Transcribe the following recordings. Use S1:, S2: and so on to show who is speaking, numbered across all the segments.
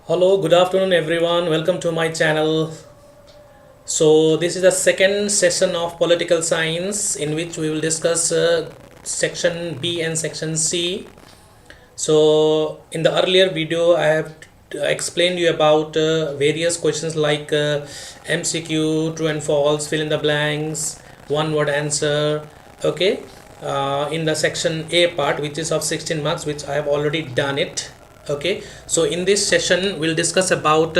S1: Hello, good afternoon, everyone. Welcome to my channel. So, this is the second session of political science in which we will discuss section B and section C. So, in the earlier video, I have explained you about various questions like MCQ, true and false, fill in the blanks, one word answer. Okay, in the section A part, which is of 16 marks, which I have already done it. Okay, so in this session we'll discuss about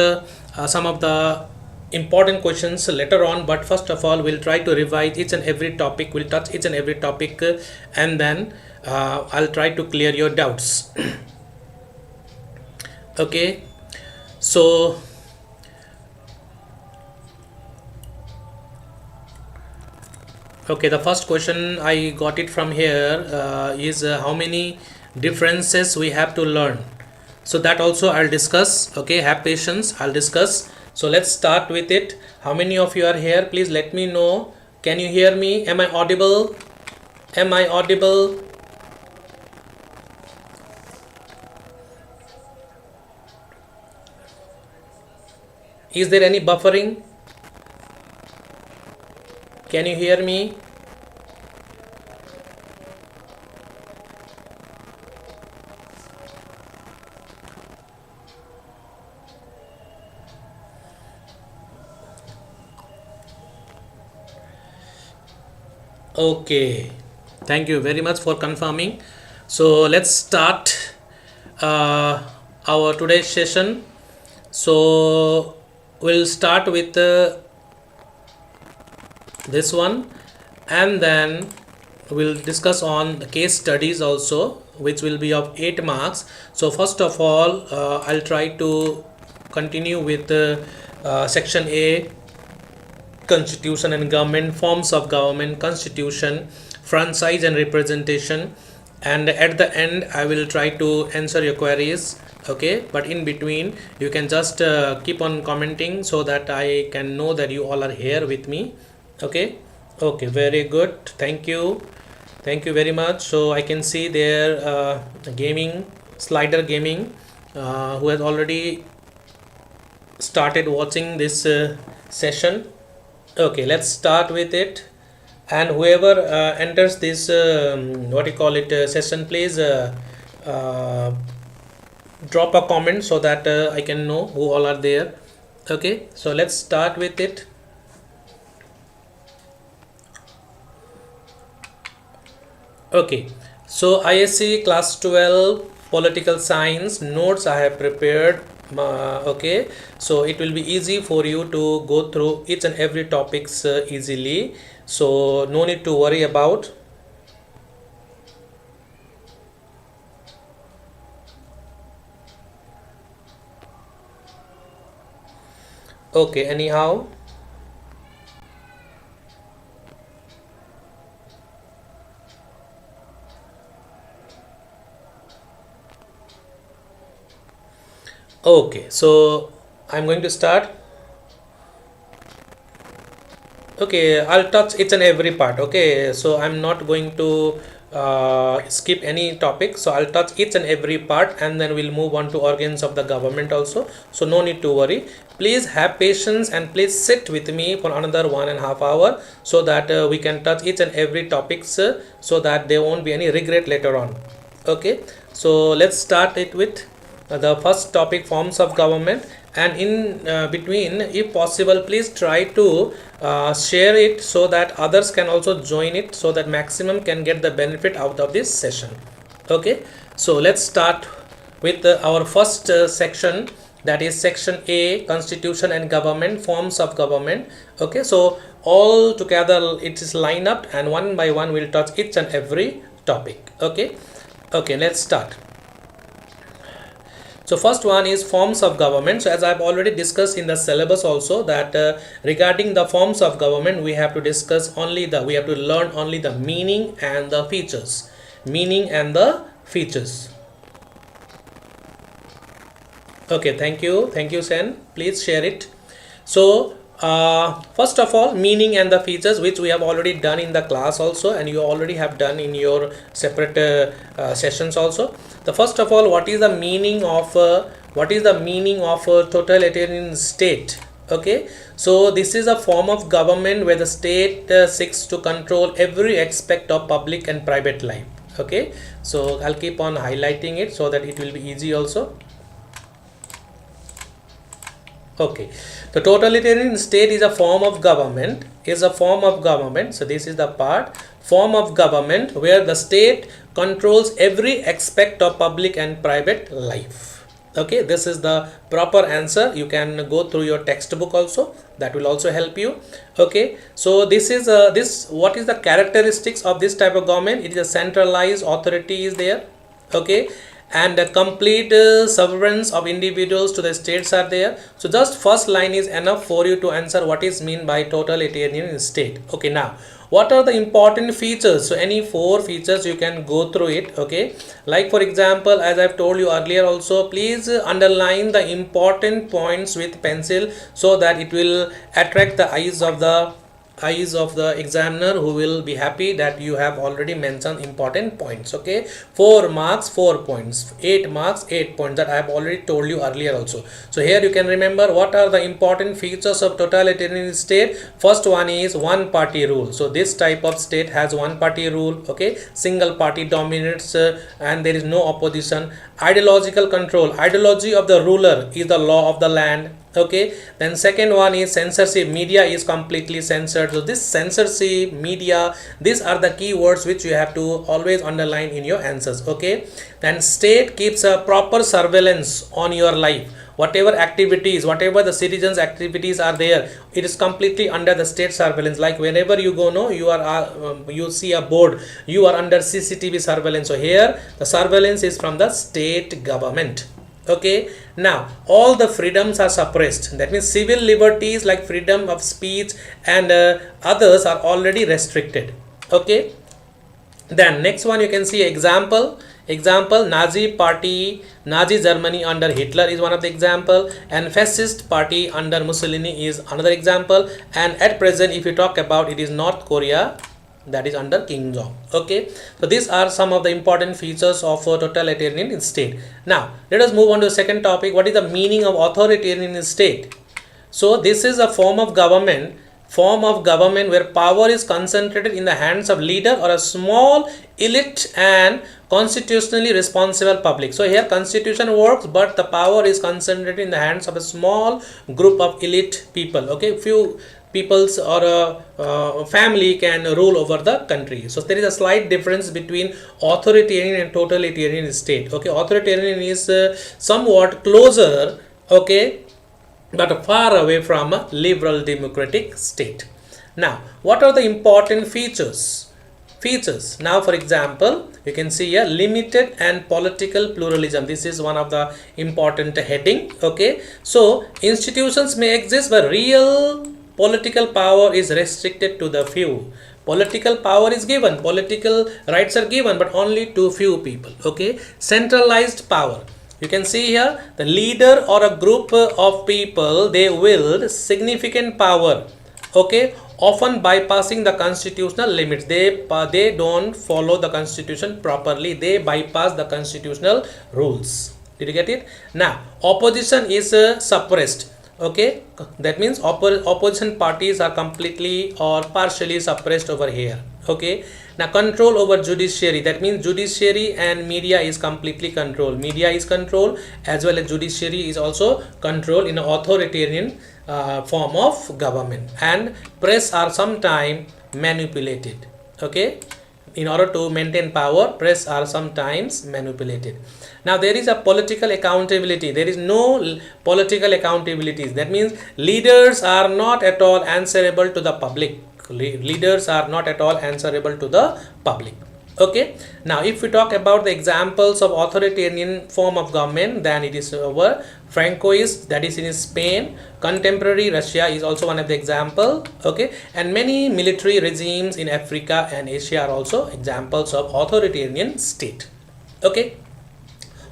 S1: some of the important questions later on, but first of all we'll try to revise each and every topic. We'll touch each and every topic and then I'll try to clear your doubts. Okay, so okay, the first question I got it from here is how many differences we have to learn. So that also I'll discuss. Okay, have patience, I'll discuss. So let's start with it. How many of you are here? Please let me know. Can you hear me? Am I audible? Am I audible? Is there any buffering? Can you hear me? Okay, thank you very much for confirming. So let's start our today's session. So we'll start with this one, and then we'll discuss on the case studies also, which will be of 8 marks. So first of all, I'll try to continue with section A, constitution and government, forms of government, constitution, franchise and representation, and at the end I will try to answer your queries. Okay, but in between you can just keep on commenting so that I can know that you all are here with me. Okay, very good, thank you very much. So I can see there gaming, slider gaming, who has already started watching this session. Okay, let's start with it, and whoever enters this what you call it session, please drop a comment so that I can know who all are there. Okay, so let's start with it. Okay, so ISC class 12 political science notes I have prepared. Okay, so it will be easy for you to go through each and every topics easily, so no need to worry about. Okay, anyhow, okay, so I'm going to start. Okay, I'll touch each and every part. Okay, so I'm not going to skip any topic, so I'll touch each and every part, and then we'll move on to organs of the government also, so no need to worry. Please have patience and please sit with me for another 1.5 hours so that we can touch each and every topics so that there won't be any regret later on. Okay, so let's start it with the first topic, forms of government, and in between, if possible, please try to share it so that others can also join it, so that maximum can get the benefit out of this session. Okay, so let's start with our first section, that is section A, constitution and government, forms of government. Okay, so all together it is lined up, and one by one we'll touch each and every topic. Okay, let's start. So first one is forms of government. So as I've already discussed in the syllabus also, that regarding the forms of government, we have to discuss we have to learn only the meaning and the features. Okay, thank you Sen, please share it. So first of all, meaning and the features, which we have already done in the class also, and you already have done in your separate sessions also. The first of all, what is the meaning of what is the meaning of a totalitarian state? Okay, so this is a form of government where the state seeks to control every aspect of public and private life. Okay, so I'll keep on highlighting it so that it will be easy also. Okay, the totalitarian state is a form of government, so this is the form of government where the state controls every aspect of public and private life. Okay, this is the proper answer. You can go through your textbook also, that will also help you. Okay, so this is what is the characteristics of this type of government? It is a centralized authority is there. Okay, and the complete sovereignty of individuals to the states are there. So just first line is enough for you to answer what is mean by totalitarian state. Okay, now what are the important features? So any 4 features you can go through it. Okay, like for example, as I've told you earlier also, please underline the important points with pencil so that it will attract the eyes of the examiner, who will be happy that you have already mentioned important points. Okay, 4 marks 4 points, 8 marks 8 points, that I have already told you earlier also. So here you can remember what are the important features of totalitarian state. First one is one party rule. So this type of state has one party rule. Okay, single party dominates and there is no opposition. Ideological control, ideology of the ruler is the law of the land. Okay, then second one is censorship, media is completely censored. So this censorship, media, these are the keywords which you have to always underline in your answers. Okay, then state keeps a proper surveillance on your life. Whatever activities, whatever the citizens activities are there, it is completely under the state surveillance. Like whenever you go, no, you are you see a board, you are under CCTV surveillance. So here the surveillance is from the state government. Okay, now all the freedoms are suppressed. That means civil liberties like freedom of speech and others are already restricted. Okay, then next one you can see example Nazi Germany under Hitler is one of the example, and fascist party under Mussolini is another example, and at present if you talk about, it is North Korea, that is under Kim Jong. Okay, so these are some of the important features of a totalitarian state. Now let us move on to the second topic. What is the meaning of authoritarian state? So this is a form of government where power is concentrated in the hands of leader or a small elite and constitutionally responsible public. So here constitution works, but the power is concentrated in the hands of a small group of elite people. Okay, few peoples or a family can rule over the country. So there is a slight difference between authoritarian and totalitarian state. Okay, authoritarian is somewhat closer, okay, but far away from a liberal democratic state. Now what are the important features? Now for example, you can see here limited and political pluralism. This is one of the important heading. Okay, so institutions may exist but real political power is restricted to the few. Political power is given, political rights are given, but only to few people. Okay, centralized power. You can see here the leader or a group of people, they wield significant power. Okay, often bypassing the constitutional limits. They don't follow the constitution properly. They bypass the constitutional rules. Did you get it? Now opposition is suppressed. Okay, that means opposition parties are completely or partially suppressed over here. Okay, now control over judiciary, that means judiciary and media is completely controlled. Media is controlled as well as judiciary is also controlled in an authoritarian form of government, and press are sometimes manipulated. Okay, in order to maintain power, press are sometimes manipulated. Now there is a political accountability. There is no political accountability. That means leaders are not at all answerable to the public. Leaders are not at all answerable to the public. Okay, now if we talk about the examples of authoritarian form of government, then it is over Francoist, that is in Spain. Contemporary Russia is also one of the example. Okay, and many military regimes in Africa and Asia are also examples of authoritarian state. Okay,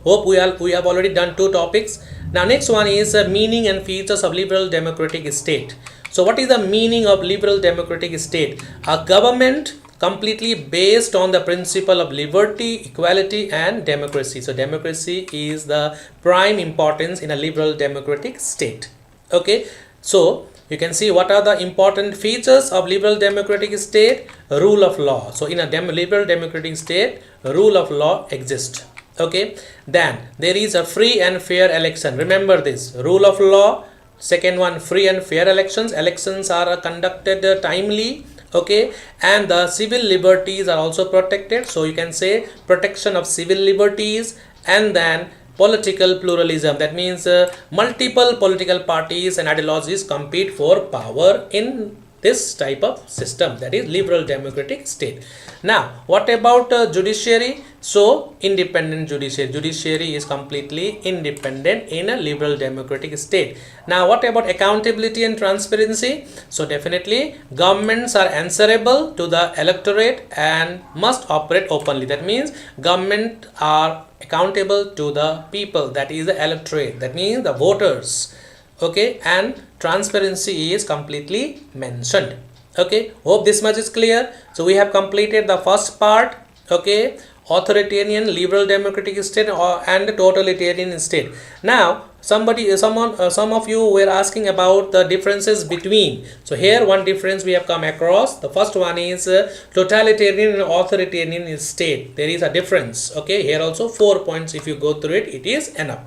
S1: hope we have already done 2 topics. Now next one is meaning and features of liberal democratic state. So what is the meaning of liberal democratic state? A government completely based on the principle of liberty, equality and democracy. So democracy is the prime importance in a liberal democratic state. Okay, so you can see what are the important features of liberal democratic state. Rule of law. So in a liberal democratic state, rule of law exists. Okay, then there is a free and fair election. Remember this, rule of law. Second one, free and fair elections. Elections are conducted timely. Okay, and the civil liberties are also protected. So you can say protection of civil liberties. And then political pluralism, that means multiple political parties and ideologies compete for power in this type of system, that is liberal democratic state. Now what about judiciary? So independent judiciary is completely independent in a liberal democratic state. Now what about accountability and transparency? So definitely governments are answerable to the electorate and must operate openly. That means government are accountable to the people, that is the electorate, that means the voters. Okay, and transparency is completely mentioned. Okay, hope this much is clear. So we have completed the first part. Okay, authoritarian, liberal democratic state and totalitarian state. Now some of you were asking about the differences between. So here one difference we have come across. The first one is totalitarian and authoritarian state. There is a difference. Okay, here also 4 points. If you go through it, it is enough.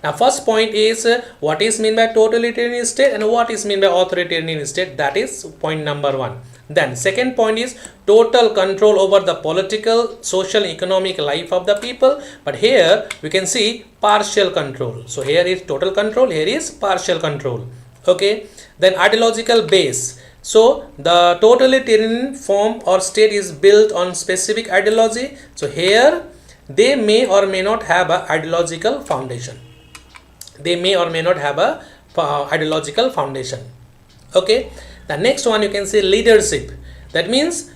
S1: Now first point is what is meant by totalitarian state and what is meant by authoritarian state. That is point number 1. Then second point is total control over the political, social, economic life of the people. But here we can see partial control. So here is total control, here is partial control. Okay, then ideological base. So the totalitarian form or state is built on specific ideology. So here they may or may not have a ideological foundation. They may or may not have a ideological foundation. Okay, the next one you can say leadership. That means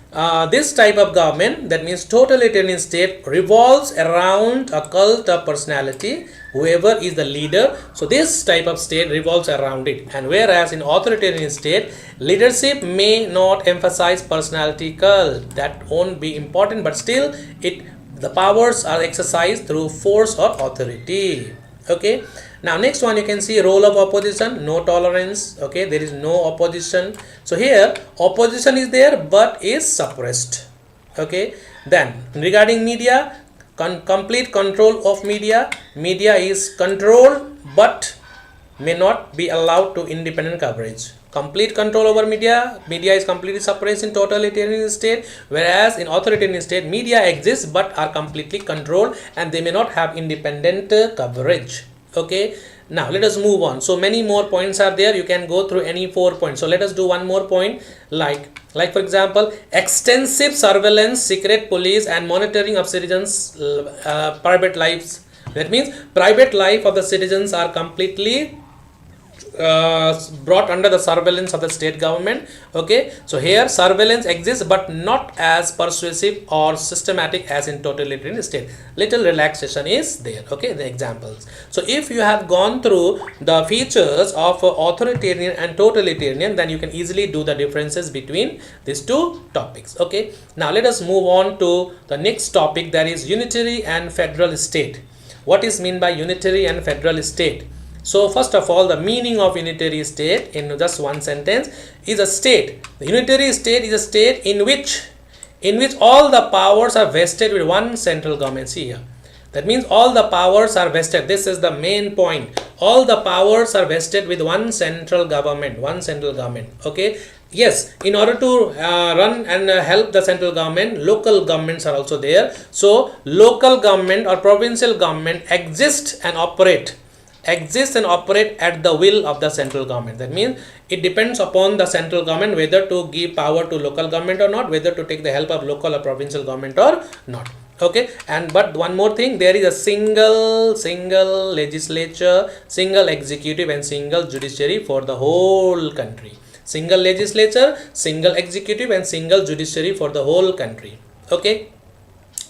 S1: this type of government, that means totalitarian state, revolves around a cult of personality, whoever is the leader. So this type of state revolves around it. And whereas in authoritarian state, leadership may not emphasize personality cult, that won't be important, but still the powers are exercised through force or authority. Okay, now next one you can see role of opposition, no tolerance. Okay, there is no opposition. So here opposition is there but is suppressed. Okay, then regarding media, complete control of media. Media is controlled but may not be allowed to independent coverage. Complete control over media. Media is completely suppressed in totalitarian state, whereas in authoritarian state media exists but are completely controlled and they may not have independent coverage. Okay, now let us move on. So many more points are there, you can go through any 4 points. So let us do one more point, like for example, extensive surveillance, secret police and monitoring of citizens private lives. That means private life of the citizens are completely brought under the surveillance of the state government. Okay, so here surveillance exists but not as persuasive or systematic as in totalitarian state. Little relaxation is there. Okay, the examples. So if you have gone through the features of authoritarian and totalitarian, then you can easily do the differences between these two topics. Okay, now let us move on to the next topic, that is unitary and federal state. What is meant by unitary and federal state? So first of all, the meaning of unitary state in just one sentence is a state. The unitary state is a state in which all the powers are vested with one central government. See here, that means all the powers are vested. This is the main point. All the powers are vested with one central government. Okay. Yes, in order to run and help the central government, local governments are also there. So local government or provincial government exist and operate at the will of the central government. That means it depends upon the central government whether to give power to local government or not, whether to take the help of local or provincial government or not. Okay, and but one more thing, there is a single legislature, single executive and single judiciary for the whole country. Single legislature, single executive and single judiciary for the whole country. Okay,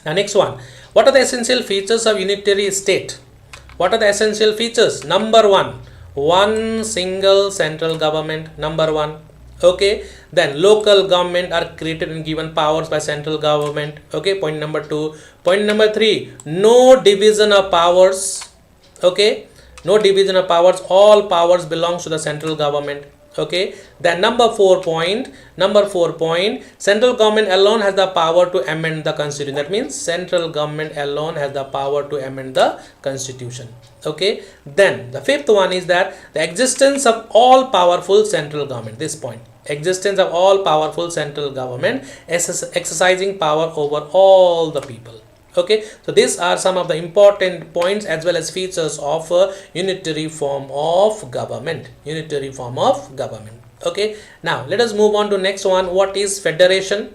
S1: now next one, what are the essential features of unitary state? What are the essential features? Number one single central government. Number one. Okay, Then local government are created and given powers by central government. Okay, point number 2. Point number 3, no division of powers. Okay, no division of powers, all powers belongs to the central government. Okay, then number 4 point, central government alone has the power to amend the constitution. That means central government alone has the power to amend the constitution. Okay, then the 5th one is that the existence of all powerful central government. This point, existence of all powerful central government exercising power over all the people. Okay, so these are some of the important points as well as features of a unitary form of government. Okay, now let us move on to next one. What is federation?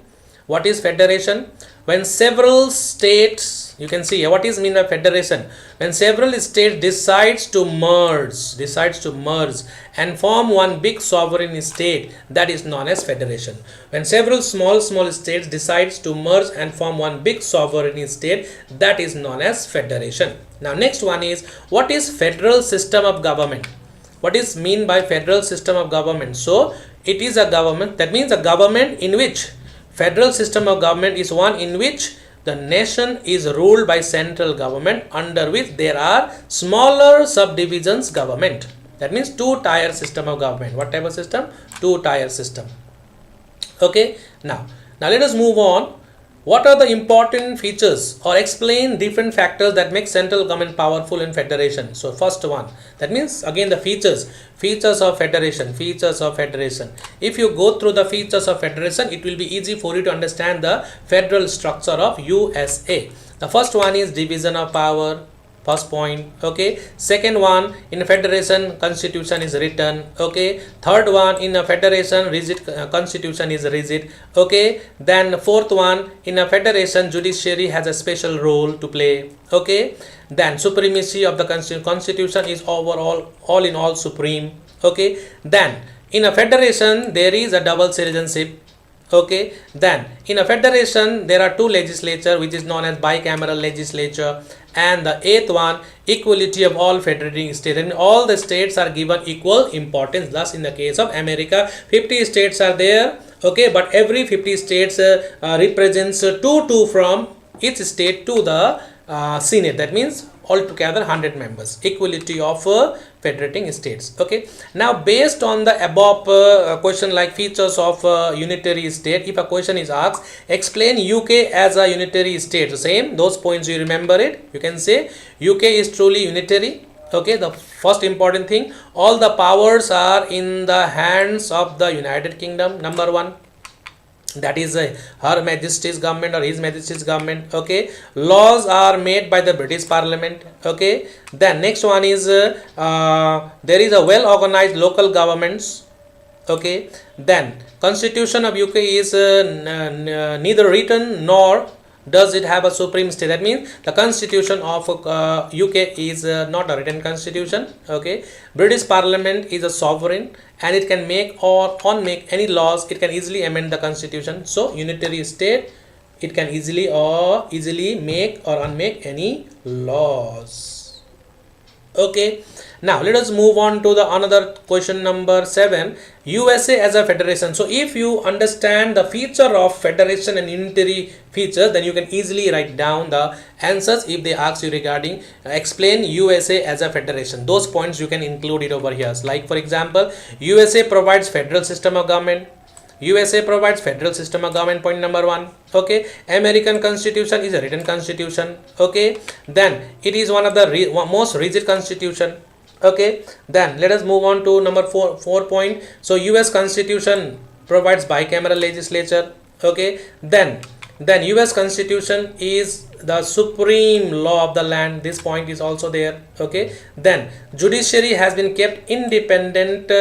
S1: When several states, you can see what is mean by federation. When several states decides to merge and form one big sovereign state, that is known as federation. When several small states decides to merge and form one big sovereign state, that is known as federation. Now next one is, what is federal system of government? What is mean by federal system of government? So it is a government, that means a government in which, federal system of government is one in which the nation is ruled by central government, under which there are smaller subdivisions government. That means two-tier system of government. What type of system? Two-tier system. Okay, now let us move on. What are the important features, or explain different factors that make central government powerful in federation? So first one, that means again the features of federation. If you go through the features of federation, it will be easy for you to understand the federal structure of USA. The first one is division of power. First point. Okay, second one, in a federation constitution is written. Okay, third one, in a federation rigid constitution is rigid. Okay, then fourth one, in a federation judiciary has a special role to play. Okay, then supremacy of the constitution is overall, all in all, supreme. Okay, then in a federation there is a double citizenship. Okay, then in a federation there are two legislature, which is known as bicameral legislature. And the eighth one, equality of all federating states, and all the states are given equal importance. Thus in the case of America, 50 states are there. Okay, but every 50 states represents 2 from each state to the Senate. That means altogether 100 members. Equality of federating states. Okay, now based on the above question like features of unitary state, if a question is asked, explain UK as a unitary state, same those points you remember it, you can say UK is truly unitary. Okay, the first important thing, all the powers are in the hands of the United Kingdom, number one. That is Her Majesty's government or His Majesty's government. Okay, laws are made by the British Parliament. Okay, then next one is there is a well organized local governments. Okay, then constitution of UK is neither written nor does it have a supreme state. That means the constitution of UK is not a written constitution. Okay, British Parliament is a sovereign and it can make or unmake any laws. It can easily amend the constitution. So unitary state, it can easily make or unmake any laws. Okay, now let us move on to the another question number 7, USA as a federation. So if you understand the feature of federation and unitary feature, then you can easily write down the answers if they ask you regarding explain USA as a federation. Those points you can include it over here. Like for example, USA provides federal system of government. USA provides federal system of government, point number 1. Okay, American constitution is a written constitution. Okay, then it is one of the most rigid constitution. Okay, then let us move on to number 4 point. So US constitution provides bicameral legislature. Okay, then US constitution is the supreme law of the land. This point is also there. Okay, then judiciary has been kept independent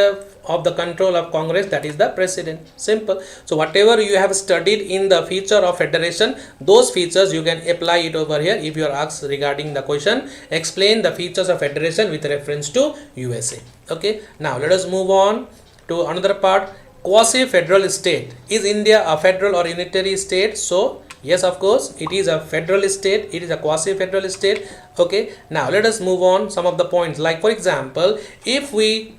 S1: of the control of Congress, that is the president. Simple. So whatever you have studied in the feature of federation, those features you can apply it over here if you are asked regarding the question explain the features of federation with reference to USA. Okay, now let us move on to another part, quasi federal state. Is India a federal or unitary state? So yes, of course it is a federal state, it is a quasi federal state. Okay, now let us move on some of the points, like for example, if we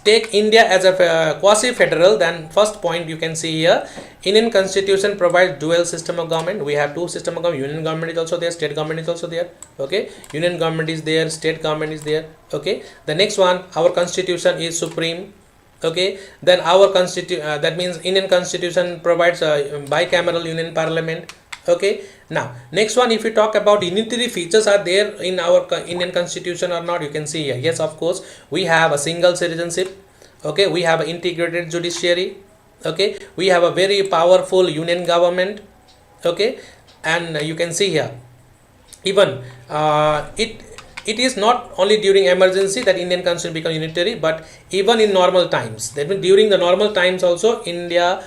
S1: take India as a quasi-federal, then first point you can see here, Indian Constitution provides dual system of government. We have two system of government. Union government is also there, state government is also there. Okay, union government is there, state government is there. Okay, the next one, our constitution is supreme. Okay, then our that means Indian Constitution provides a bicameral union parliament. Okay, now next one, if we talk about unitary features are there in our Indian Constitution or not, you can see here. Yes, of course, we have a single citizenship. Okay, we have an integrated judiciary. Okay, we have a very powerful union government. Okay, and you can see here, even it is not only during emergency that Indian Constitution become unitary, but even in normal times. That means during the normal times also, India,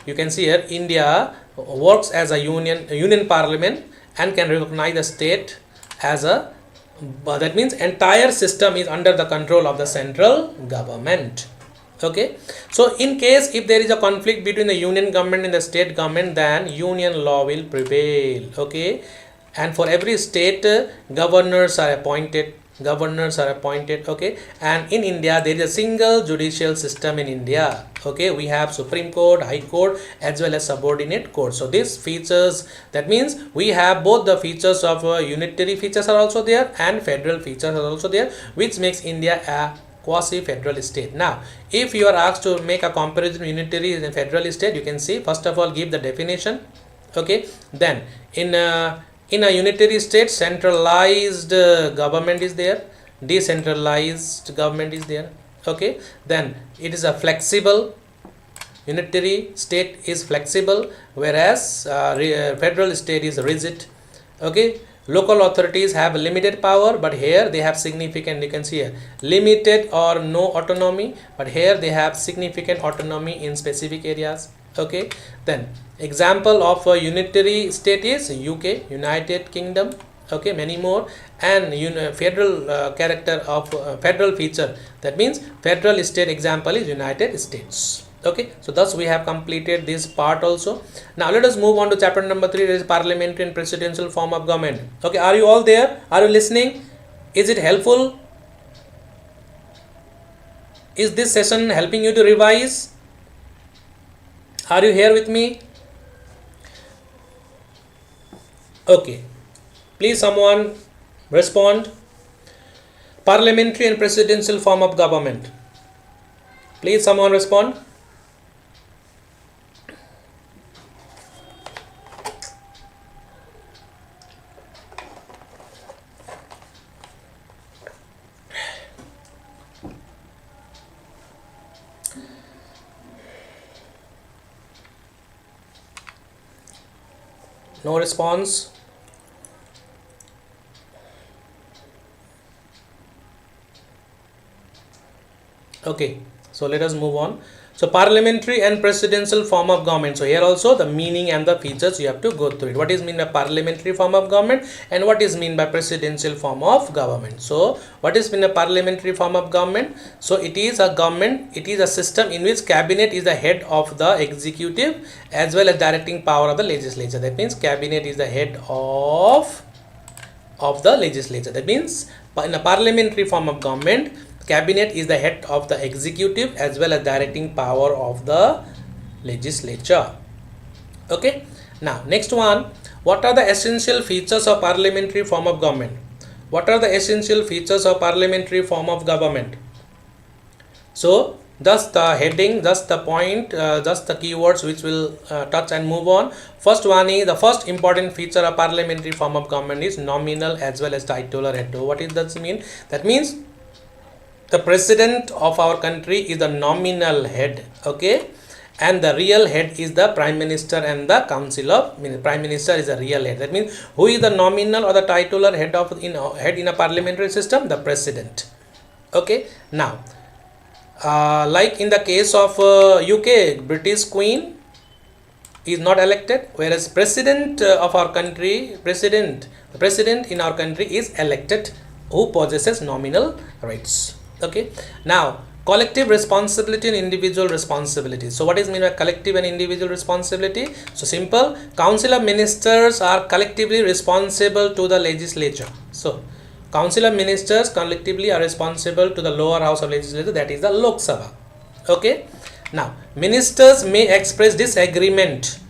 S1: you can see here, India works as a union parliament and can recognize the state as a, that means entire system is under the control of the central government. Okay, so in case if there is a conflict between the union government and the state government, then union law will prevail. Okay, and for every state, governors are appointed. Okay, and in India there is a single judicial system in India. Okay, we have Supreme Court, High Court, as well as subordinate court. So these features, that means we have both the features of unitary features are also there and federal features are also there, which makes India a quasi-federal state. Now, if you are asked to make a comparison unitary and federal state, you can see, first of all, give the definition. Okay, then in a unitary state, centralized government is there, decentralized government is there. Okay, then it is a flexible, unitary state is flexible, whereas federal state is rigid. Okay, local authorities have limited power, but here they have significant, you can see here, limited or no autonomy, but here they have significant autonomy in specific areas. Okay, then example of a unitary state is UK, United Kingdom. Okay, many more. And federal character of federal feature, that means federal state example is United States. Okay, so thus we have completed this part also. Now let us move on to chapter number 3, that is parliamentary and presidential form of government. Okay, are you all there? Are you listening? Is it helpful? Is this session helping you to revise? Are you here with me? Okay, please someone respond. Parliamentary and presidential form of government. Please someone respond. No response. Okay, so let us move on. So parliamentary and presidential form of government. So here also the meaning and the features you have to go through it. What is mean by parliamentary form of government and what is mean by presidential form of government? So what is mean a parliamentary form of government? So it is a government, it is a system in which cabinet is the head of the executive as well as directing power of the legislature. That means cabinet is the head of the legislature. That means in a parliamentary form of government, cabinet is the head of the executive as well as directing power of the legislature. Okay, now next one, what are the essential features of parliamentary form of government? What are the essential features of parliamentary form of government? So just the heading, just the point, just the keywords which will touch and move on. First one is, the first important feature of parliamentary form of government is nominal as well as titular head. What does that mean? That means the president of our country is the nominal head. Okay, and the real head is the prime minister and the council of prime minister is the real head. That means who is the nominal or the titular head of head in a parliamentary system? The president. Okay, now like in the case of UK, British Queen is not elected, whereas president of our country, the president in our country is elected, who possesses nominal rights. Okay, now collective responsibility and individual responsibility. So what is mean by collective and individual responsibility? So simple, council of ministers are collectively responsible to the legislature. So council of ministers collectively are responsible to the lower house of legislature, that is the Lok Sabha. Okay. Now ministers may express disagreement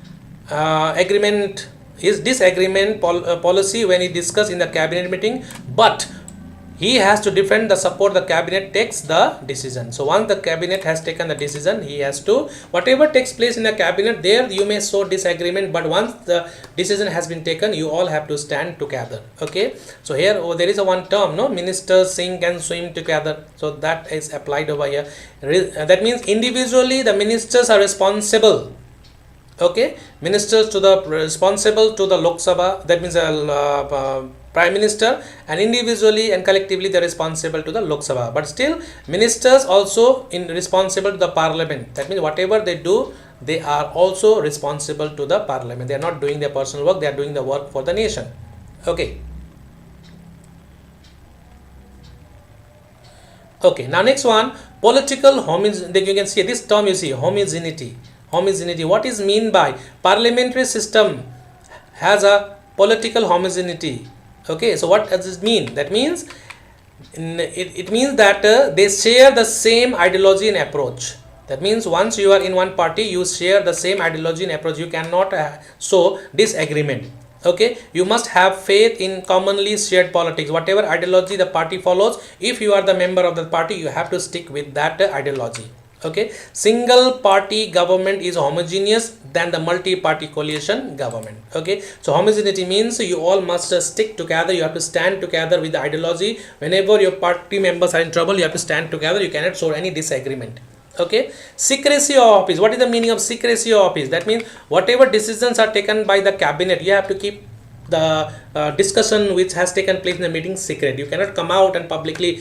S1: policy when he discussed in the cabinet meeting, but he has to defend the support the cabinet takes the decision. So once the cabinet has taken the decision, he has to, whatever takes place in the cabinet, there you may show disagreement, but once the decision has been taken, you all have to stand together. Okay. So here there is a one term, no, ministers sink and swim together, so that is applied over here. That means individually the ministers are responsible. Okay, ministers to the responsible to the Lok Sabha, that means Prime Minister, and individually and collectively they are responsible to the Lok Sabha. But still ministers also responsible to the parliament. That means whatever they do, they are also responsible to the parliament. They are not doing their personal work, they are doing the work for the nation. Okay. Okay, now next one, political homogeneity. You can see this term, you see homogeneity. Homogeneity, what is mean by parliamentary system has a political homogeneity? Okay, so what does this mean? That means it means that they share the same ideology and approach. That means once you are in one party, you share the same ideology and approach. You cannot show disagreement. Okay, you must have faith in commonly shared politics. Whatever ideology the party follows, if you are the member of the party, you have to stick with that ideology. Okay, single party government is homogeneous than the multi-party coalition government. Okay, so homogeneity means you all must stick together, you have to stand together with the ideology. Whenever your party members are in trouble, you have to stand together, you cannot show any disagreement. Okay, secrecy of office. What is the meaning of secrecy of office? That means whatever decisions are taken by the cabinet, you have to keep the discussion which has taken place in the meeting secret. You cannot come out and publicly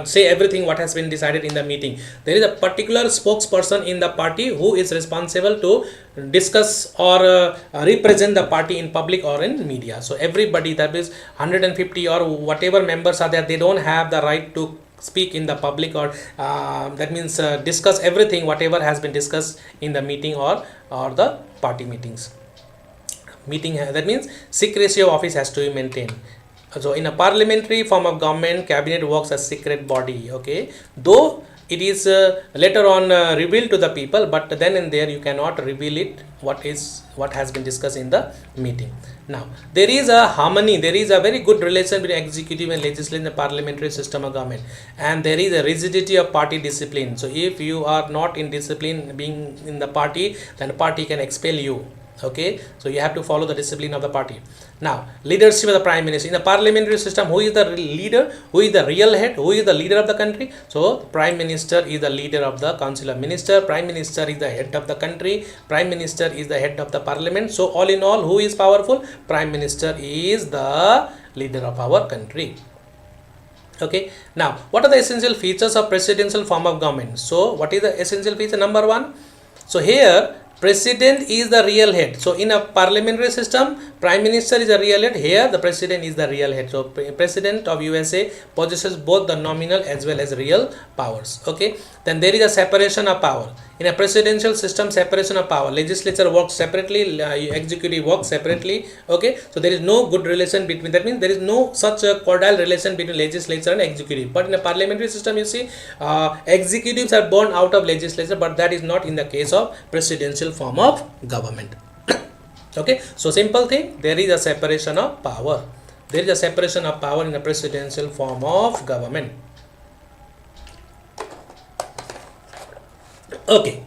S1: say everything what has been decided in the meeting. There is a particular spokesperson in the party who is responsible to discuss or represent the party in public or in media. So everybody, that is 150 or whatever members are there, they don't have the right to speak in the public or that means discuss everything whatever has been discussed in the meeting or the party meetings. That means secrecy of office has to be maintained. So in a parliamentary form of government, cabinet works as secret body. Okay, though it is later on revealed to the people, but then and there you cannot reveal it what has been discussed in the meeting. Now there is a harmony, there is a very good relation between executive and legislative in the parliamentary system of government, and there is a rigidity of party discipline. So if you are not in discipline being in the party, then the party can expel you. Okay, so you have to follow the discipline of the party. Now leadership of the prime minister in the parliamentary system, who is the leader, who is the real head, who is the leader of the country? So the prime minister is the leader of the council of minister, prime minister is the head of the country, prime minister is the head of the parliament. So all in all, who is powerful? Prime minister is the leader of our country. Okay, now what are the essential features of presidential form of government? So what is the essential feature? Number one, so here president is the real head. So in a parliamentary system, prime minister is the real head. Here the president is the real head. So president of USA possesses both the nominal as well as real powers. Okay, then there is a separation of power. In a presidential system, separation of power, legislature works separately, executive works separately. Okay, so there is no good relation between, that means there is no such a cordial relation between legislature and executive. But in a parliamentary system, you see executives are born out of legislature, but that is not in the case of presidential form of government. Okay, so simple thing, there is a separation of power. There is a separation of power in the presidential form of government. Okay,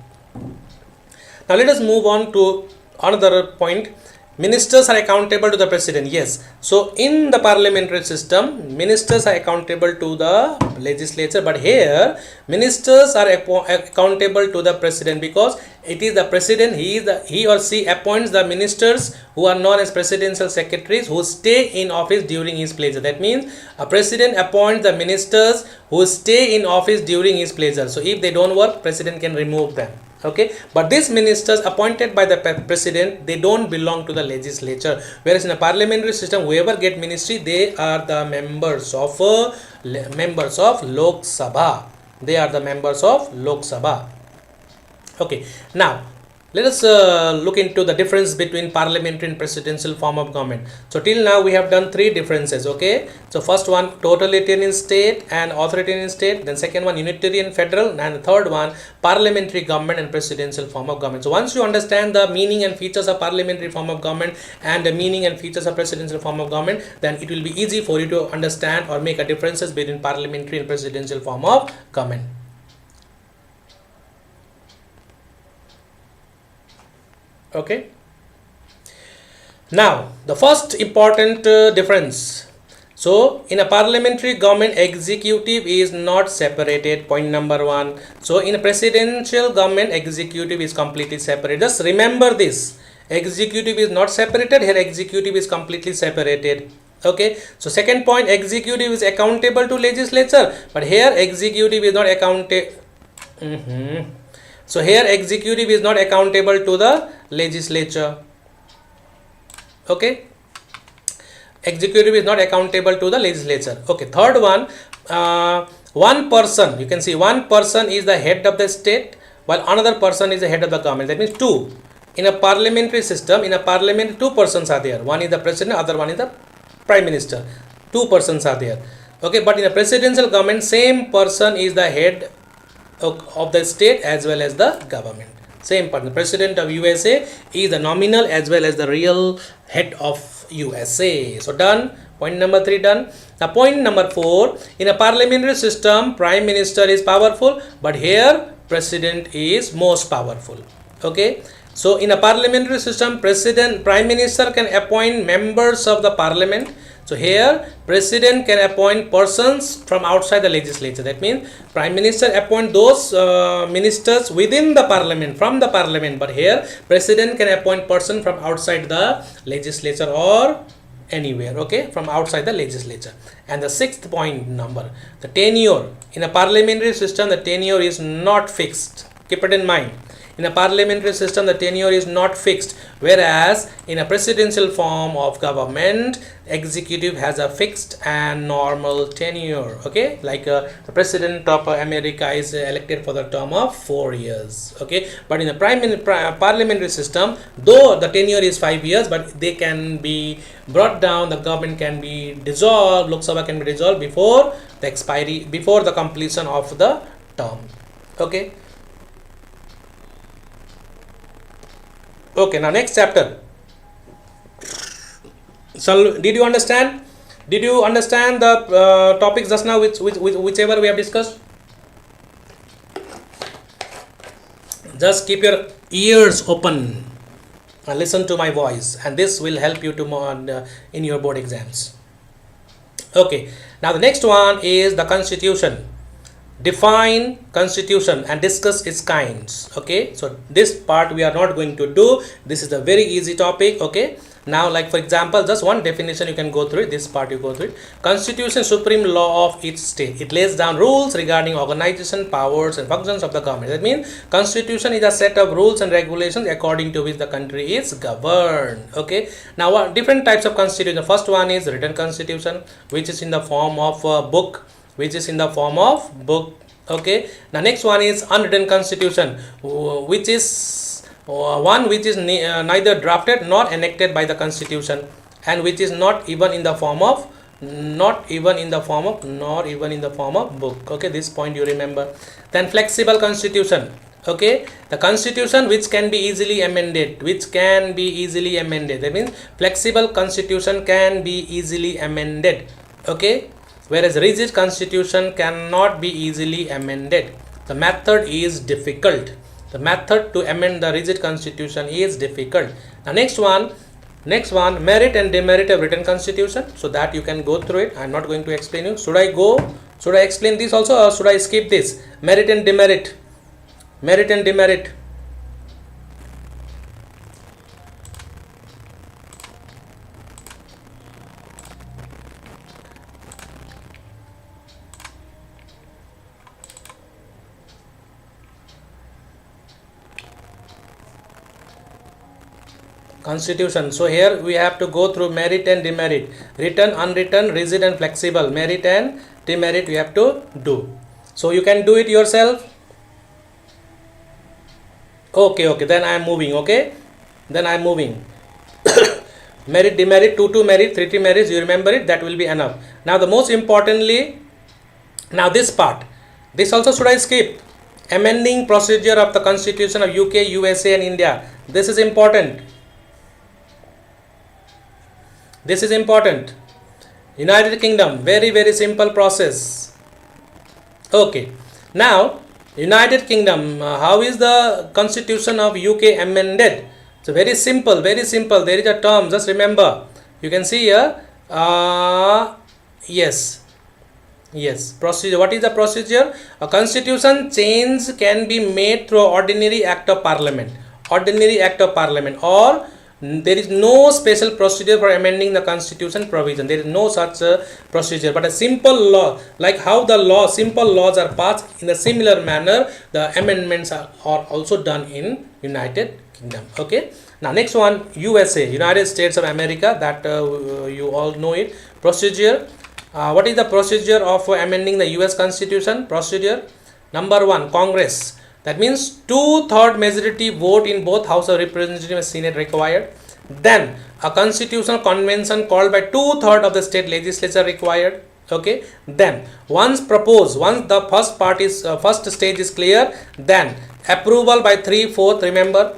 S1: now let us move on to another point. Ministers are accountable to the president. Yes, so in the parliamentary system, ministers are accountable to the legislature, but here ministers are accountable to the president, because it is the president, he or she appoints the ministers who are known as presidential secretaries, who stay in office during his pleasure. That means a president appoints the ministers who stay in office during his pleasure. So if they don't work, president can remove them. Okay, but these ministers appointed by the president, they don't belong to the legislature, whereas in a parliamentary system, whoever get ministry, they are the members of Lok Sabha. They are the members of Lok Sabha. Okay, now Let us look into the difference between parliamentary and presidential form of government. So till now we have done three differences. Okay, so first one, totalitarian state and authoritarian state, then second one, unitarian federal, and the third one, parliamentary government and presidential form of government. So once you understand the meaning and features of parliamentary form of government and the meaning and features of presidential form of government, then it will be easy for you to understand or make a differences between parliamentary and presidential form of government. Okay, now the first important difference. So in a parliamentary government, executive is not separated, point number one. So in a presidential government, executive is completely separate. Just remember this, executive is not separated, here executive is completely separated. Okay, so second point, executive is accountable to legislature, but here executive is not accountable. So here executive is not accountable to the legislature. Okay, executive is not accountable to the legislature. Okay, third one, one person, you can see one person is the head of the state while another person is the head of the government. That means two. In a parliamentary system, in a parliament, two persons are there. One is the president, other one is the prime minister. Two persons are there. Okay, but in a presidential government, same person is the head of the state as well as the government. Same person. The president of USA is the nominal as well as the real head of USA. So done. Point number 3 done. Now point number 4. In a parliamentary system, prime minister is powerful, but here president is most powerful. Okay. So in a parliamentary system, prime minister can appoint members of the parliament. So here president can appoint persons from outside the legislature. That means prime minister appoint those ministers within the parliament, from the parliament, but here president can appoint person from outside the legislature or anywhere, okay, from outside the legislature. And the sixth point number, the tenure. In a parliamentary system, the tenure is not fixed. Keep it in mind. In a parliamentary system, the tenure is not fixed, whereas in a presidential form of government, executive has a fixed and normal tenure. Okay, like the president of America is elected for the term of 4 years. Okay, but in a parliamentary system, though the tenure is 5 years, but they can be brought down. The government can be dissolved. Lok Sabha can be dissolved before the expiry, before the completion of the term. Okay. Okay, now next chapter. So did you understand? Did you understand the topics just now, whichever we have discussed? Just keep your ears open and listen to my voice, and this will help you to in your board exams. Okay, now the next one is the constitution. Define constitution and discuss its kinds. Okay, so this part we are not going to do. This is a very easy topic. Okay, now like for example, just one definition you can go through it. This part you go through it. Constitution, supreme law of each state. It lays down rules regarding organization, powers and functions of the government. That means constitution is a set of rules and regulations according to which the country is governed. Okay, now what different types of constitution? First one is written constitution, which is in the form of a book, okay. The next one is unwritten constitution, which is one which is neither drafted nor enacted by the constitution, and which is not even in the form of book. Okay, this point you remember. Then flexible constitution. Okay, the constitution which can be easily amended. That means flexible constitution can be easily amended. Okay, whereas rigid constitution cannot be easily amended. The method is difficult. The method to amend the rigid constitution is difficult. The next one, merit and demerit of written constitution. So that you can go through it. I am not going to explain you. Should I explain this also, or should I skip this? Merit and demerit. Constitution. So here we have to go through merit and demerit, written, unwritten, rigid and flexible. Merit and demerit we have to do. So you can do it yourself. Okay, okay, then I am moving. Okay, then I am moving. Merit, demerit, 2 merit, 3 merits, you remember it, that will be enough. Now the most importantly, now this part, this also should I skip? Amending procedure of the constitution of UK, USA and India. This is important. This is important. United Kingdom, very simple process. Okay, now United Kingdom, how is the constitution of UK amended? So very simple, very simple. There is a term, just remember. You can see here. Yes, yes. Procedure. What is the procedure? A constitution change can be made through ordinary act of parliament. Ordinary act of parliament, or there is no special procedure for amending the constitution provision. There is no such procedure, but a simple law, like how the law, simple laws are passed, in a similar manner the amendments are also done in United Kingdom. Okay, now next one, USA, United States of America, that you all know it. Procedure, what is the procedure of amending the US Constitution? Procedure number 1, Congress. That means 2/3 majority vote in both House of Representatives and Senate required. Then a constitutional convention called by 2/3 of the state legislature required. Okay. Then once proposed, once the first part is first stage is clear, then approval by 3/4. Remember,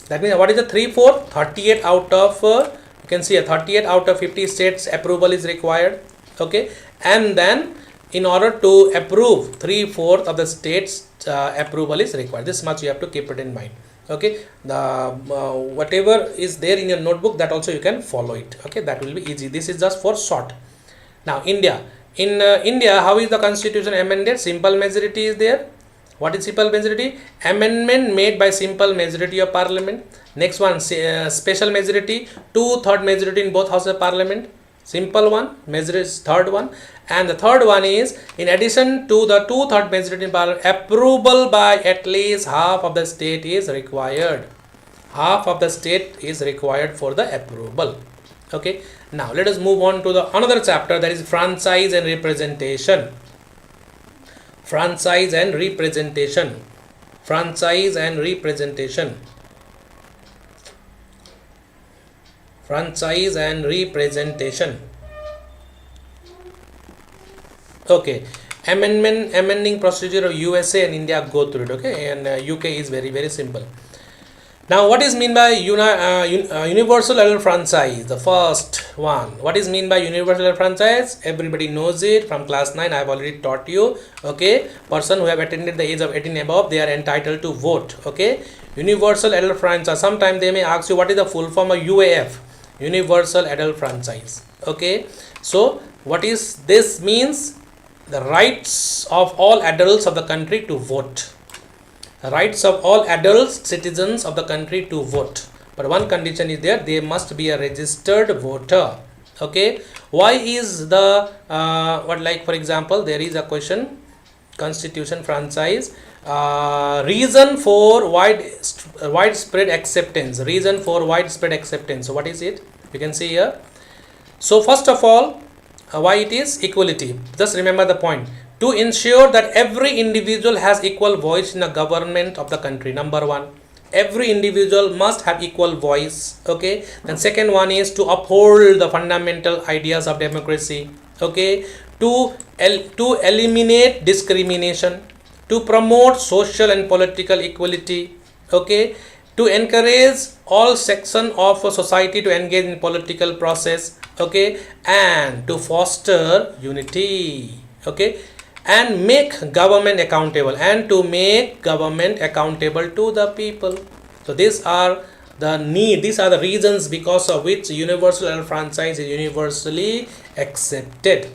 S1: that means what is the 3/4? 38 out of you can see a 38 out of 50 states approval is required. Okay, and then in order to approve 3/4 of the states approval is required. This much you have to keep it in mind. Okay, the whatever is there in your notebook, that also you can follow it. Okay, that will be easy. This is just for short. Now India, in India, how is the constitution amended? Simple majority is there. What is simple majority? Amendment made by simple majority of parliament. Next one, special majority, 2/3 majority in both houses of parliament. Simple one, majority is third one. And the third one is, in addition to the 2/3 majority in parliament, approval by at least half of the state is required. Half of the state is required for the approval. Okay, now let us move on to the another chapter, that is franchise and representation. Franchise and representation. Franchise and representation. Franchise and representation. Okay, amending procedure of USA and India, go through it. Okay, and UK is very simple. Now what is mean by universal adult franchise? The first one, what is mean by universal adult franchise? Everybody knows it from class 9. I have already taught you. Okay, person who have attained the age of 18 above, they are entitled to vote. Okay, universal adult franchise. Sometimes they may ask you what is the full form of UAF, universal adult franchise. Okay, so what is this means? The rights of all adults of the country to vote. Rights of all adults, citizens of the country to vote, but one condition is there, they must be a registered voter. Okay, why is the what, like for example, there is a question, constitution franchise, reason for widespread acceptance. Reason for widespread acceptance, so what is it? You can see here. So first of all, why it is equality. Just remember the point, to ensure that every individual has equal voice in the government of the country. Number 1, every individual must have equal voice. Okay, then second one is to uphold the fundamental ideas of democracy. Okay, to eliminate discrimination, to promote social and political equality. Okay, to encourage all sections of society to engage in political process. Okay, and to foster unity. Okay, and make government accountable, and to make government accountable to the people. So these are the need, these are the reasons because of which universal adult franchise is universally accepted.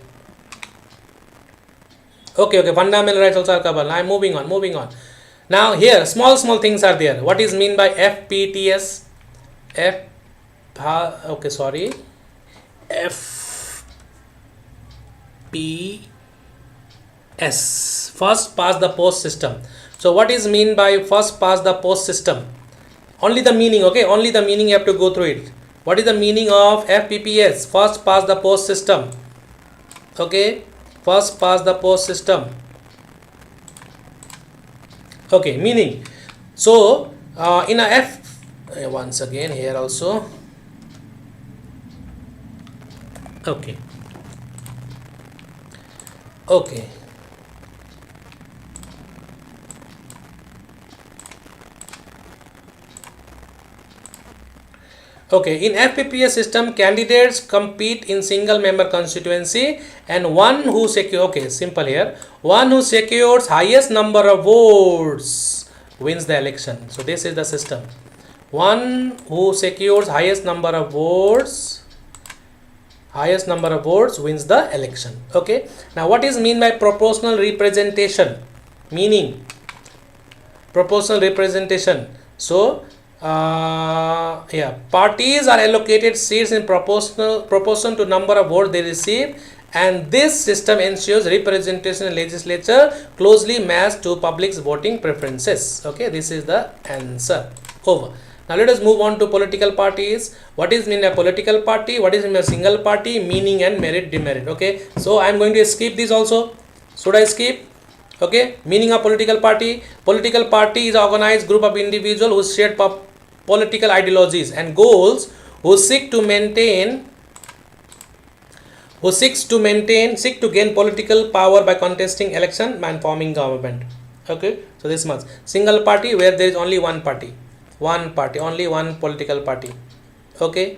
S1: Okay, fundamental rights also are covered. I'm moving on. Now here small things are there. What is mean by FPTS? First past the post system. So what is mean by first past the post system? Only the meaning. Okay, only the meaning, you have to go through it. What is the meaning of FPPS? First past the post system. Okay, first past the post system. Okay, meaning, so In a F, once again here also. Okay. Okay. Okay, in FPPS system, candidates compete in single member constituency, and one who secure, okay, simple here, one who secures highest number of votes wins the election. So this is the system. One who secures highest number of votes wins the election. Okay, now what is mean by proportional representation? Meaning proportional representation. So yeah, parties are allocated seats in proportion to number of votes they receive, and this system ensures representation in legislature closely matched to public's voting preferences. Okay, this is the answer. Over. Now let us move on to political parties. What is mean a political party? What is mean a single party? Meaning and merit demerit. Okay, so I am going to skip this also. Should I skip? Okay, meaning of political party. Political party is an organized group of individuals who share political ideologies and goals, who seek to gain political power by contesting election and forming government. Okay, so this much. Single party, where there is only one party, only one political party. Okay,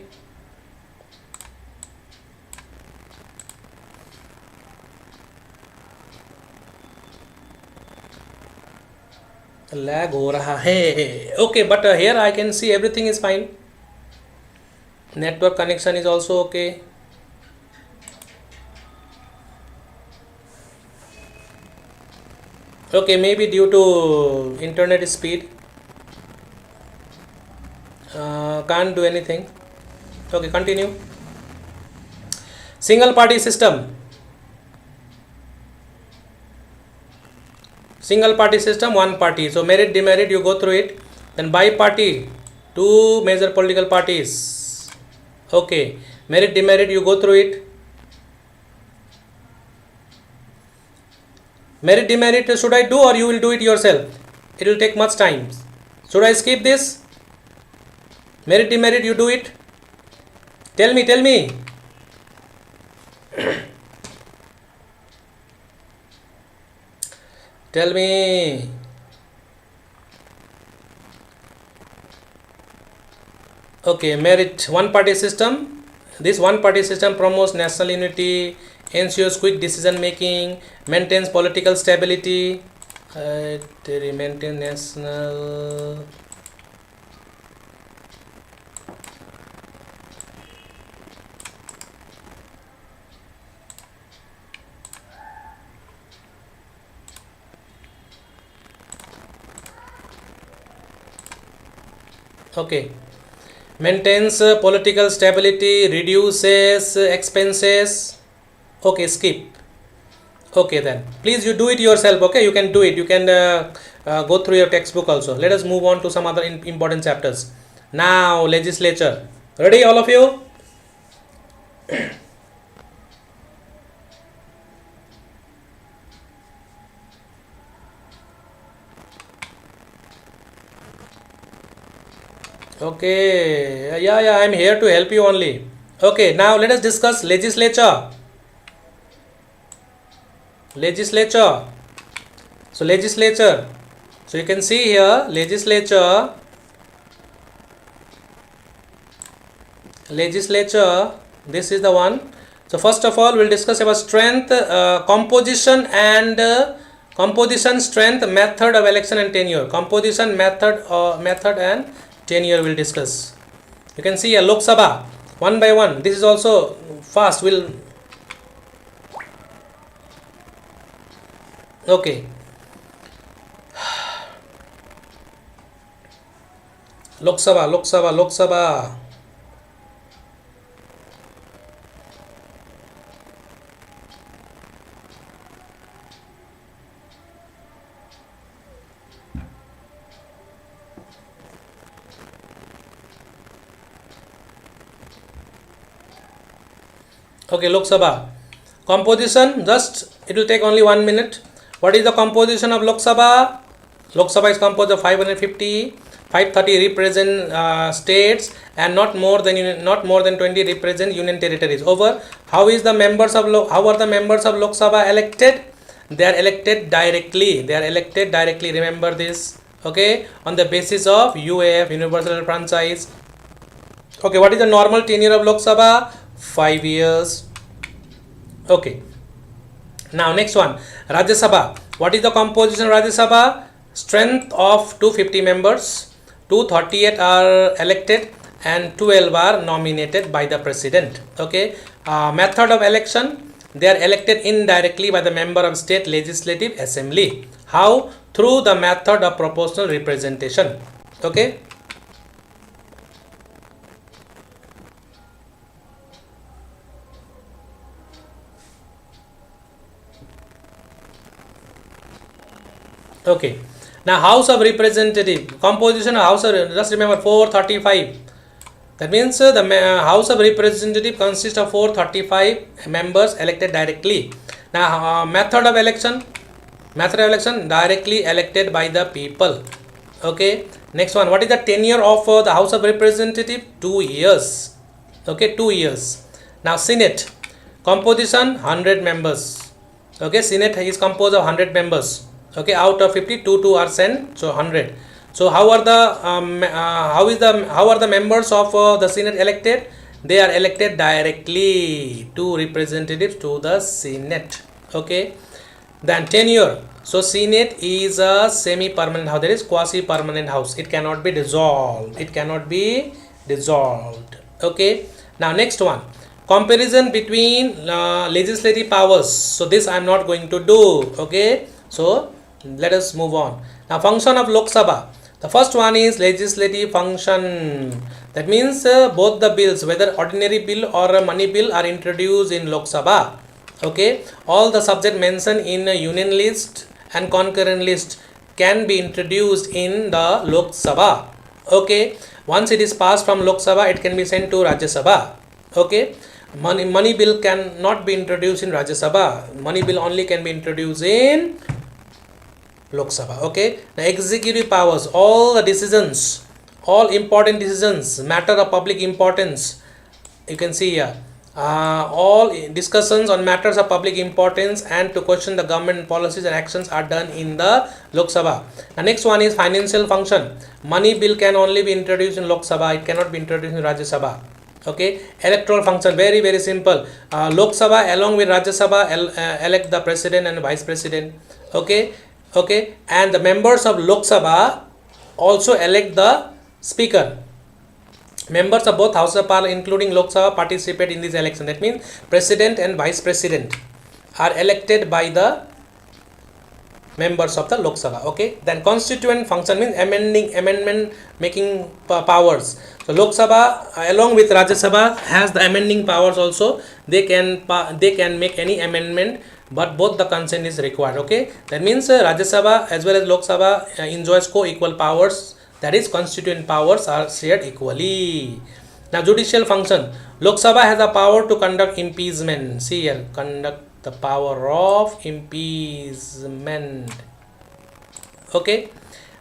S1: lag हो रहा है. Okay, but here I can see everything is fine. Network connection is also okay. Okay, maybe due to internet speed, can't do anything. Okay, continue. Single party system. Single party system, one party. So merit demerit, you go through it. Then bi-party, two major political parties. Okay, merit demerit, you go through it. Merit demerit, should I do or you will do it yourself? It will take much time. Should I skip this? Merit demerit, you do it. Tell me. Tell me. Okay, merit, one party system. This one party system promotes national unity, ensures quick decision making, maintains political stability, maintain national. Okay, maintains political stability, reduces expenses. Okay, skip. Okay, then please you do it yourself. Okay, you can do it. You can go through your textbook also. Let us move on to some other important chapters. Now legislature. Ready, all of you? Okay, yeah, I am here to help you only. Okay, now let us discuss legislature. So legislature. So you can see here legislature. This is the one. So first of all, we'll discuss about strength, composition, and strength, method of election and tenure. Composition, method and tenure we'll discuss. You can see a Lok Sabha one by one. This is also fast. We'll okay. Lok Sabha. Okay, Lok Sabha. Composition, just it will take only 1 minute. What is the composition of Lok Sabha? Lok Sabha is composed of 550 530 represent states, and not more than 20 represent union territories. Over, how are the members of Lok Sabha elected? They are elected directly. Remember this. Okay, on the basis of UAF, universal franchise. Okay, what is the normal tenure of Lok Sabha? 5 years. Okay. Now next one, Rajya Sabha. What is the composition of Rajya Sabha? Strength of 250 members. 238 are elected and 12 are nominated by the president. Okay. Method of election. They are elected indirectly by the member of state legislative assembly. How? Through the method of proportional representation. Okay. Okay. Now House of Representative composition of House of, just remember 435. That means the House of Representative consists of 435 members elected directly. Now method of election directly elected by the people. Okay. Next one, what is the tenure of the House of Representative? 2 years. Okay, 2 years. Now Senate composition 100 members. Okay, Senate is composed of 100 members. Okay, out of 50, 2 are sent, so 100. So how are the members of the Senate elected? They are elected directly, 2 representatives to the Senate. Okay, then tenure. So Senate is a semi-permanent house. There is quasi-permanent house. It cannot be dissolved. Okay. Now next one, comparison between legislative powers. So this I am not going to do. Okay. So let us move on. Now function of Lok Sabha. The first one is legislative function. That means both the bills, whether ordinary bill or a money bill, are introduced in Lok Sabha. Okay. All the subject mentioned in a union list and concurrent list can be introduced in the Lok Sabha. Okay. Once it is passed from Lok Sabha, it can be sent to Rajya Sabha. Okay. Money bill cannot be introduced in Rajya Sabha. Money bill only can be introduced in Lok Sabha. Okay. Now executive powers, all the decisions, all important decisions, matter of public importance, you can see here, all discussions on matters of public importance and to question the government policies and actions are done in the Lok Sabha. The next one is financial function. Money bill can only be introduced in Lok Sabha, it cannot be introduced in Rajya Sabha. Okay. Electoral function, very simple. Lok Sabha along with Rajya Sabha elect the president and vice president. Okay. Okay, and the members of Lok Sabha also elect the speaker. Members of both houses of parliament including Lok Sabha participate in this election. That means president and vice president are elected by the members of the Lok Sabha. Okay, then constituent function means amendment making powers. So Lok Sabha along with Rajya Sabha has the amending powers also. They can make any amendment, but both the consent is required. Okay, that means Rajya Sabha as well as Lok Sabha enjoys co-equal powers, that is constituent powers are shared equally. Now judicial function, Lok Sabha has the power to conduct impeachment. See here, conduct the power of impeachment. Okay,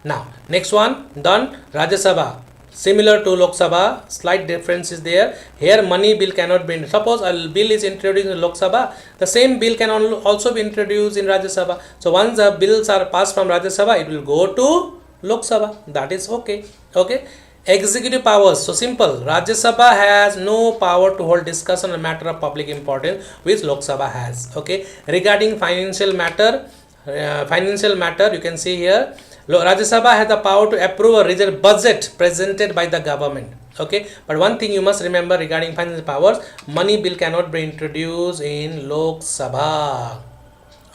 S1: now next one done. Rajya Sabha similar to Lok Sabha, slight difference is there. Here money bill cannot be, suppose a bill is introduced in Lok Sabha, the same bill can also be introduced in Rajya Sabha. So once the bills are passed from Rajya Sabha, it will go to Lok Sabha. That is okay. Okay. Executive powers, so simple. Rajya Sabha has no power to hold discussion on a matter of public importance which Lok Sabha has. Okay. Regarding financial matter, you can see here, Rajya Sabha has the power to approve or reject budget presented by the government. Okay, but one thing you must remember regarding financial powers, money bill cannot be introduced in Lok Sabha.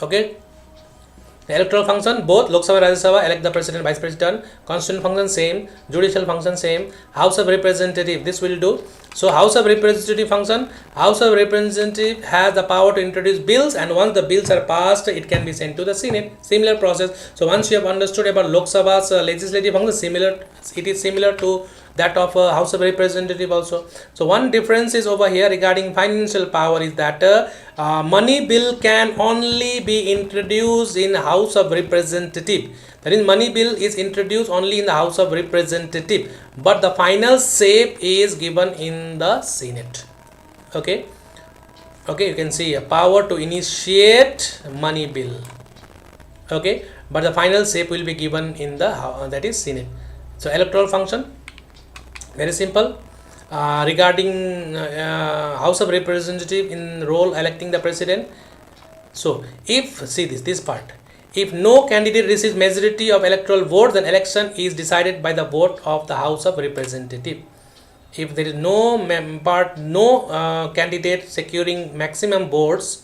S1: Okay. Electoral function, both Lok Sabha and Rajya Sabha elect the president, vice president. Constitutional function same, judicial function same. House of Representative, this will do. So House of Representative function, House of Representative has the power to introduce bills, and once the bills are passed, it can be sent to the Senate. Similar process. So once you have understood about Lok Sabha's legislative function, it is similar to that of House of Representative also. So one difference is over here regarding financial power is that money bill can only be introduced in House of Representative. That is, money bill is introduced only in the House of Representative, but the final shape is given in the Senate. Okay, you can see a power to initiate money bill. Okay, but the final shape will be given in the that is Senate. So electoral function, very simple. Regarding House of Representative in role electing the president. So if, see this part, if no candidate receives majority of electoral votes, then election is decided by the vote of the House of Representative. If there is no candidate securing maximum votes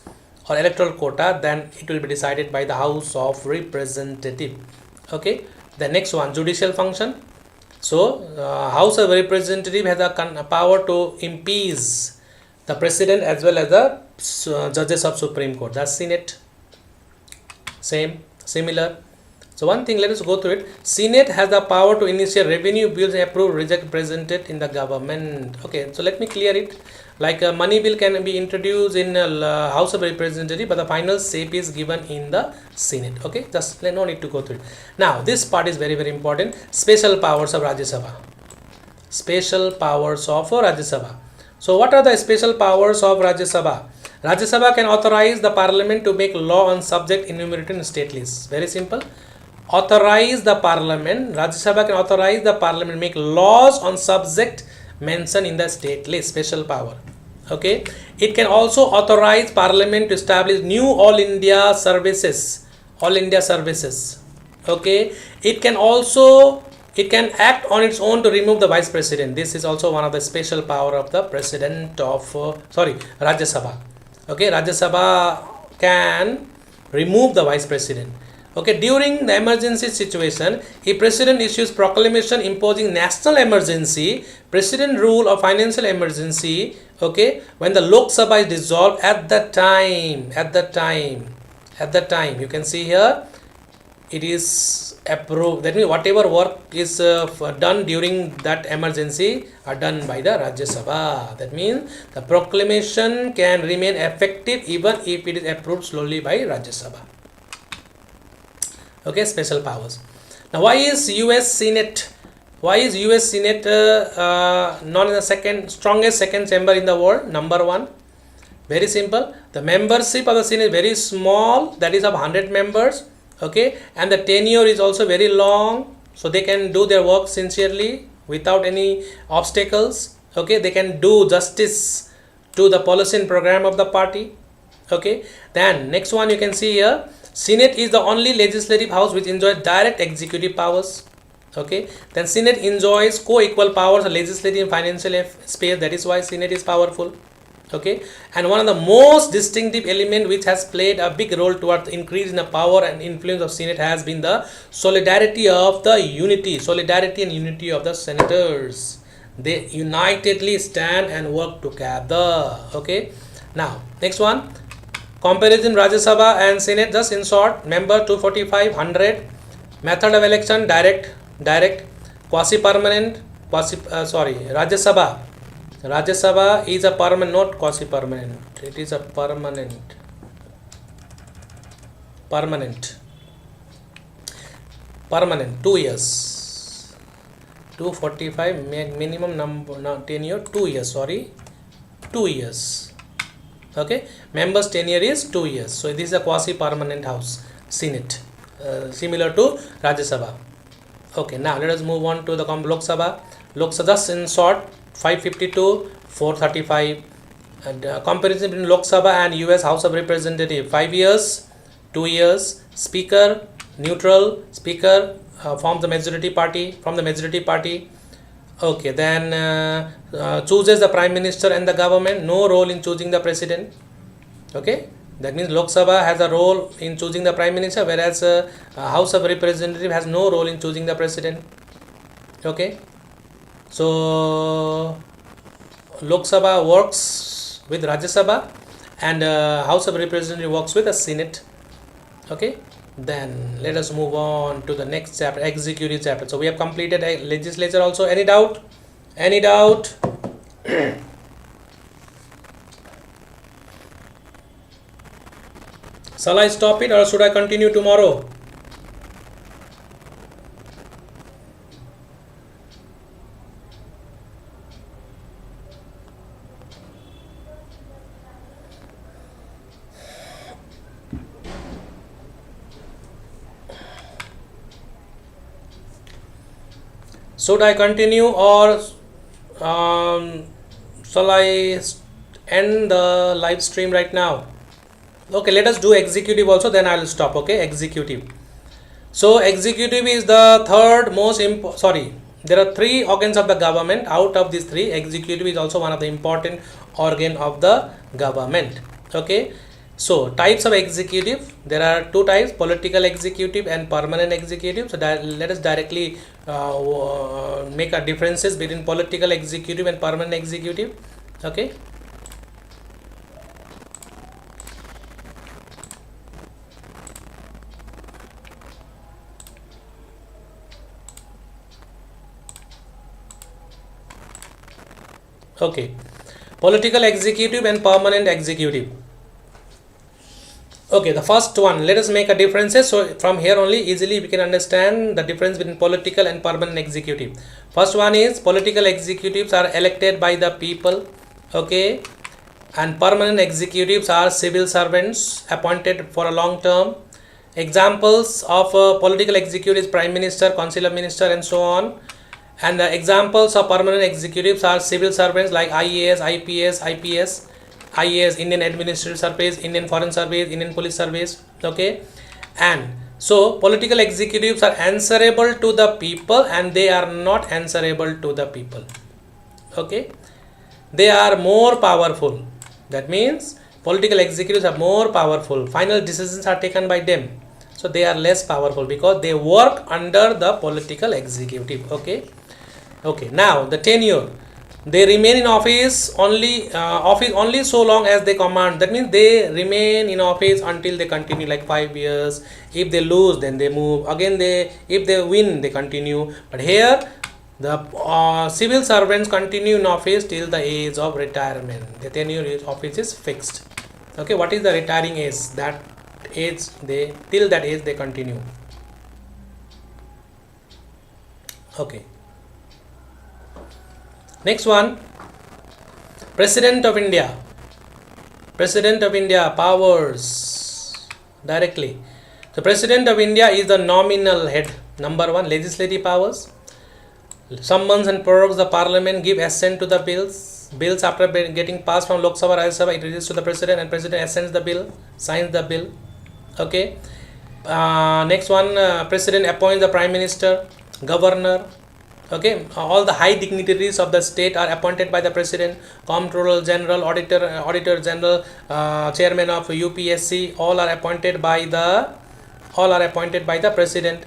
S1: or electoral quota, then it will be decided by the House of Representative. Okay, the next one, judicial function. So House of Representative has a power to impeach the president as well as the judges of Supreme Court. That's Senate. Similar. So one thing, let us go through it. Senate has the power to initiate revenue bills, approve, reject, presented in the government. Okay, so let me clear it. Like a money bill can be introduced in House of Representative, but the final shape is given in the Senate. Okay, just no need to go through it. Now this part is very important. Special powers of Rajya Sabha. Special powers of Rajya Sabha. So what are the special powers of Rajya Sabha? Rajya Sabha can authorize the parliament to make law on subject enumerated in state lists. Very simple. Authorize the parliament. Rajya Sabha can authorize the parliament make laws on subject mentioned in the state list. Special power. Okay. It can also authorize parliament to establish new all India services. All India services. Okay. It can act on its own to remove the vice president. This is also one of the special power of the president of Rajya Sabha. Okay, Rajya Sabha can remove the vice president. Okay, during the emergency situation, if president issues proclamation imposing national emergency, president rule or financial emergency, okay, when the Lok Sabha is dissolved, at the time, you can see here, it is approved. That means whatever work is done during that emergency are done by the Rajya Sabha. That means the proclamation can remain effective even if it is approved slowly by Rajya Sabha. Okay, special powers. Now why is US Senate known as the strongest second chamber in the world? Number one, very simple, the membership of the Senate is very small, that is of 100 members. Okay, and the tenure is also very long, so they can do their work sincerely without any obstacles. Okay, they can do justice to the policy and program of the party. Okay, then next one you can see here, Senate is the only legislative house which enjoys direct executive powers. Okay, then Senate enjoys co-equal powers of legislative and financial space. That is why Senate is powerful. Okay, and one of the most distinctive element which has played a big role towards increase in the power and influence of Senate has been the solidarity and unity of the senators. They unitedly stand and work together. Okay, now next one, comparison Rajya Sabha and Senate. Just in short, member 245, 100, method of election direct, quasi-permanent, Rajya Sabha is a permanent, not quasi-permanent. It is a permanent. 2 years. 245 minimum number tenure 2 years. 2 years. Okay. Members tenure is 2 years. So this is a quasi-permanent house, Senate, similar to Rajya Sabha. Okay. Now let us move on to the Lok Sabha. Just in short, 552, 435, and comparison between Lok Sabha and US House of Representative, 5 years, 2 years, speaker, neutral, speaker from the majority party. Okay, then chooses the prime minister and the government, no role in choosing the president. Okay, that means Lok Sabha has a role in choosing the prime minister, whereas House of Representative has no role in choosing the president. Okay. So Lok Sabha works with Rajya Sabha and House of Representatives works with the Senate. Okay, then let us move on to the next chapter, executive chapter. So we have completed a legislature also. Any doubt? Any doubt? Shall I stop it or should I continue tomorrow? Should I continue or shall I end the live stream right now? Okay, let us do executive also, then I will stop. Okay, executive. So executive is the third most there are three organs of the government. Out of these three, executive is also one of the important organ of the government. Okay, so types of executive, there are two types: political executive and permanent executive. So let us directly make a differences between political executive and permanent executive. Okay. Okay, political executive and permanent executive. Okay, the first one, let us make a differences. So from here only easily we can understand the difference between political and permanent executive. First one is political executives are elected by the people. Okay, and permanent executives are civil servants appointed for a long term. Examples of political executives: prime minister, council of minister, and so on. And the examples of permanent executives are civil servants like IAS, IPS, IAS, Indian Administrative Service, Indian Foreign Service, Indian Police Service. Okay, and so political executives are answerable to the people and they are not answerable to the people. Okay, they are more powerful. That means political executives are more powerful. Final decisions are taken by them. So they are less powerful because they work under the political executive. Okay, now the tenure, they remain in office only so long as they command. That means they remain in office until they continue, like 5 years. If they lose, then they move again. If they win, they continue. But here the civil servants continue in office till the age of retirement. The tenure of office is fixed. Okay, what is the retiring age? That age till that age they continue. Okay. Next one, President of India. President of India powers directly. The President of India is the nominal head. Number one, legislative powers. Summons and prorogues the parliament, give assent to the bills. Bills after getting passed from Lok Sabha, Rajya Sabha, it reaches to the president and president assents the bill, signs the bill. Okay. Next one, president appoints the prime minister, governor. Okay, all the high dignitaries of the state are appointed by the president. Comptroller General, Auditor General, Chairman of UPSC, all are appointed by the president.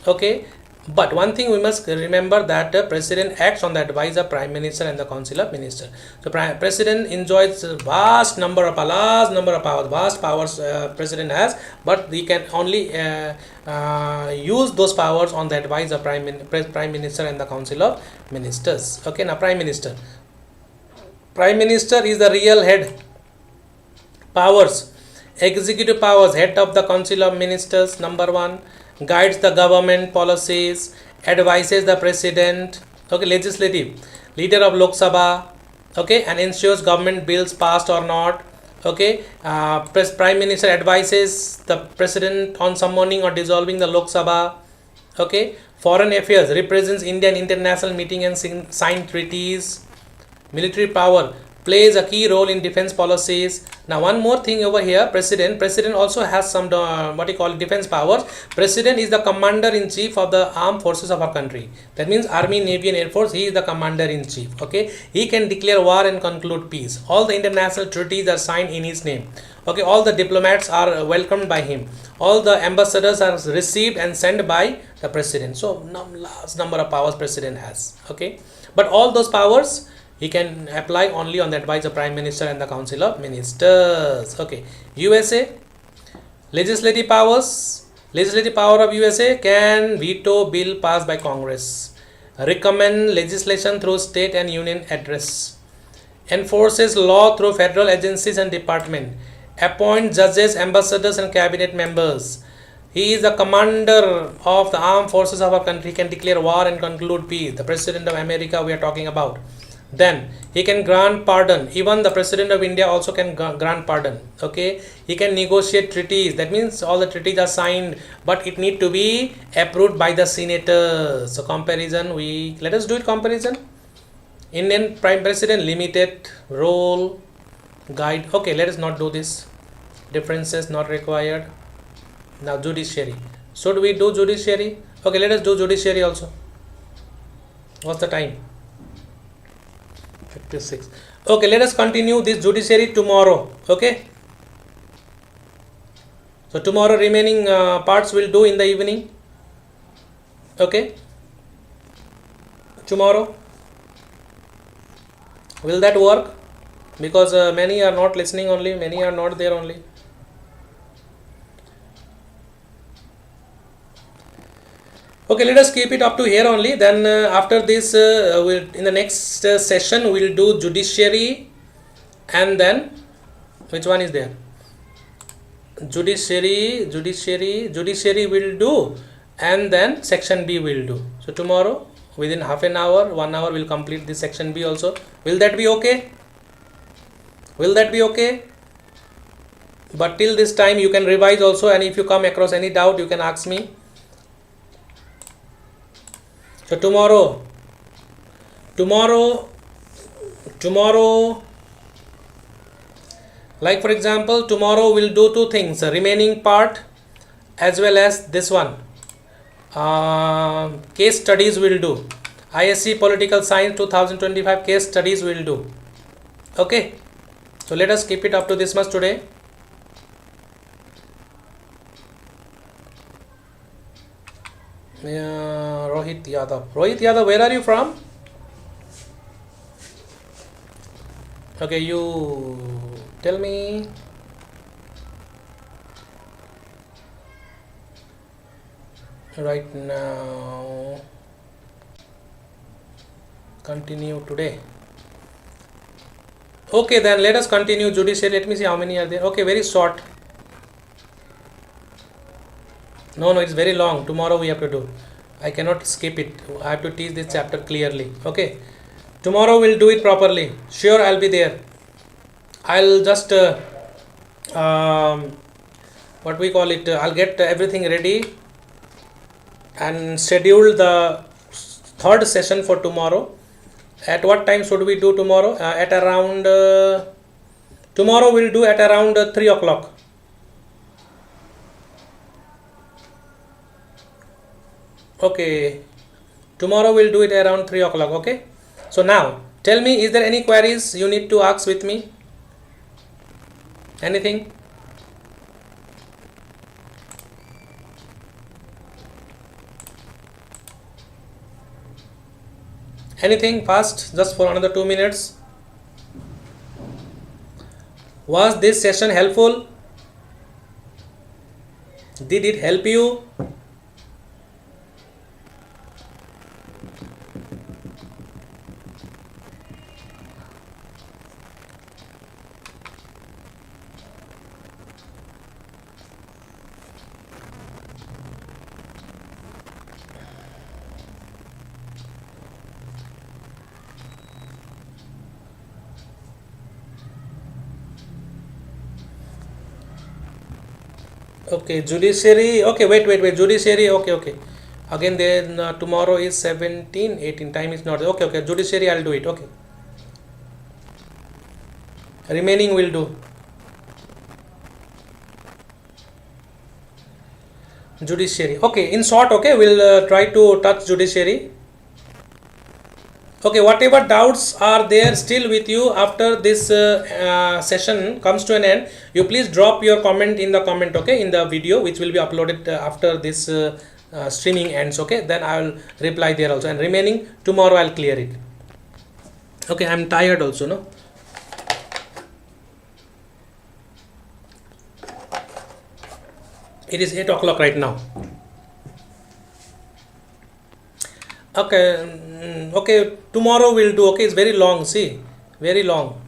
S1: Okay, but one thing we must remember that the president acts on the advice of prime minister and the council of ministers. So president enjoys large number of powers. Vast powers president has, but he can only use those powers on the advice of prime minister and the council of ministers. Okay, now prime minister is the real head. Powers: executive powers, head of the council of ministers. Number one, guides the government policies, advises the president. Okay, legislative, leader of Lok Sabha. Okay, and ensures government bills passed or not. Okay, prime minister advises the president on summoning or dissolving the Lok Sabha. Okay, foreign affairs, represents India in international meeting and sign treaties. Military power, plays a key role in defense policies. Now one more thing over here, president also has some defense powers. President is the commander in chief of the armed forces of our country. That means army, navy and air force. He is the commander in chief. Okay, he can declare war and conclude peace. All the international treaties are signed in his name. Okay, all the diplomats are welcomed by him. All the ambassadors are received and sent by the president. So large number of powers president has. Okay, but all those powers he can apply only on the advice of prime minister and the council of ministers. Okay, USA, legislative powers. Legislative power of USA can veto bill passed by Congress. recommend legislation through state and union address, enforces law through federal agencies and department, appoint judges, ambassadors and cabinet members. He is the commander of the armed forces of our country. He can declare war and conclude peace. The president of America we are talking about. Then he can grant pardon. Even the president of India also can grant pardon. Okay, he can negotiate treaties. That means all the treaties are signed, but it need to be approved by the senators. So comparison, let us do it comparison. Indian Prime President, limited role, guide. Okay, let us not do this. Differences not required. Now judiciary. Should we do judiciary? Okay, let us do judiciary also. What's the time? 56. Okay, let us continue this judiciary tomorrow. Okay. So tomorrow remaining parts will do in the evening. Okay. Tomorrow. Will that work? Because many are not listening only, many are not there only. Okay, let us keep it up to here only. Then after this, in the next session, we'll do judiciary, and then which one is there? Judiciary will do, and then section B will do. So tomorrow, within half an hour, 1 hour, we'll complete this section B also. Will that be okay? Will that be okay? But till this time, you can revise also, and if you come across any doubt, you can ask me. So tomorrow, like for example, tomorrow we'll do two things, the remaining part as well as this one. Case studies will do. ISC Political Science 2025 case studies will do. Okay. So let us keep it up to this much today. Rohit Yadav, where are you from? Okay, you tell me. Right now, continue today. Okay, then let us continue judiciary. Let me see how many are there. Okay, very short. No, it's very long. Tomorrow we have to do. I cannot skip it. I have to teach this chapter clearly. Okay. Tomorrow we'll do it properly. Sure, I'll be there. I'll just what we call it. I'll get everything ready and schedule the third session for tomorrow. At what time should we do tomorrow? At around tomorrow we'll do at around 3 o'clock. Okay, tomorrow we'll do it around 3 o'clock. Okay, so now tell me, is there any queries you need to ask with me? Anything? Anything fast, just for another 2 minutes. Was this session helpful? Did it help you? Okay, judiciary. Okay, wait. Judiciary. Okay. Again, then tomorrow is 17, 18. Time is not. Okay. Judiciary, I'll do it. Okay. Remaining will do. Judiciary. Okay, in short, okay, we'll try to touch judiciary. Okay, whatever doubts are there still with you after this session comes to an end, you please drop your comment in the comment, okay, in the video which will be uploaded after this streaming ends, okay. Then I will reply there also, and remaining tomorrow I'll clear it. Okay, I'm tired also, no. It is 8 o'clock right now. Okay, okay, tomorrow we'll do. Okay, it's very long. See, very long.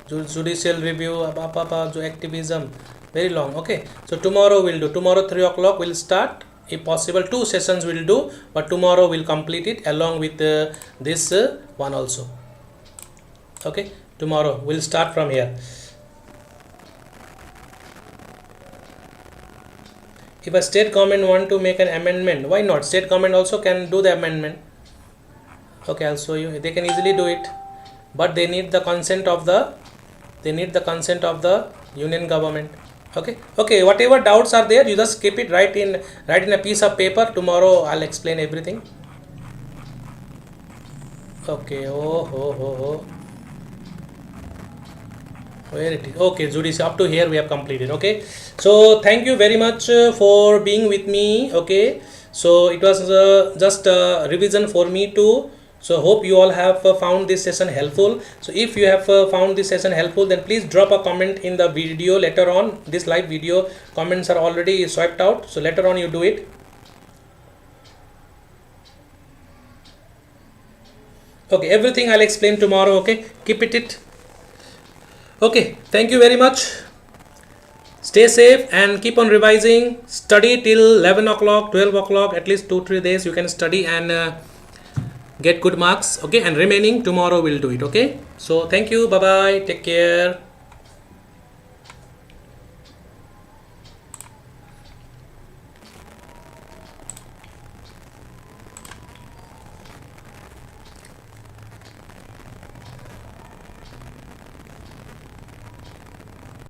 S1: Judicial review, activism, very long. Okay, so tomorrow we'll do. Tomorrow 3 o'clock we'll start. If possible, 2 sessions we'll do, but tomorrow we'll complete it along with this one also. Okay, tomorrow we'll start from here. If a state government want to make an amendment, why not? State government also can do the amendment. Okay, I'll show you. They can easily do it, but they need the consent of the union government. Okay, okay, whatever doubts are there, you just keep it, write in a piece of paper. Tomorrow I'll explain everything. Okay, where it is. Okay, Judy, up to here we have completed. Okay, so thank you very much for being with me. Okay, so it was just a revision for me too. So hope you all have found this session helpful. So if you have found this session helpful, then please drop a comment in the video later on. This live video comments are already swiped out, so later on you do it. Okay, everything I'll explain tomorrow. Okay, keep it. Okay, thank you very much. Stay safe and keep on revising. Study till 11 o'clock, 12 o'clock, at least 2-3 days you can study and get good marks. Okay, and remaining tomorrow we'll do it. Okay, so thank you. Bye bye. Take care.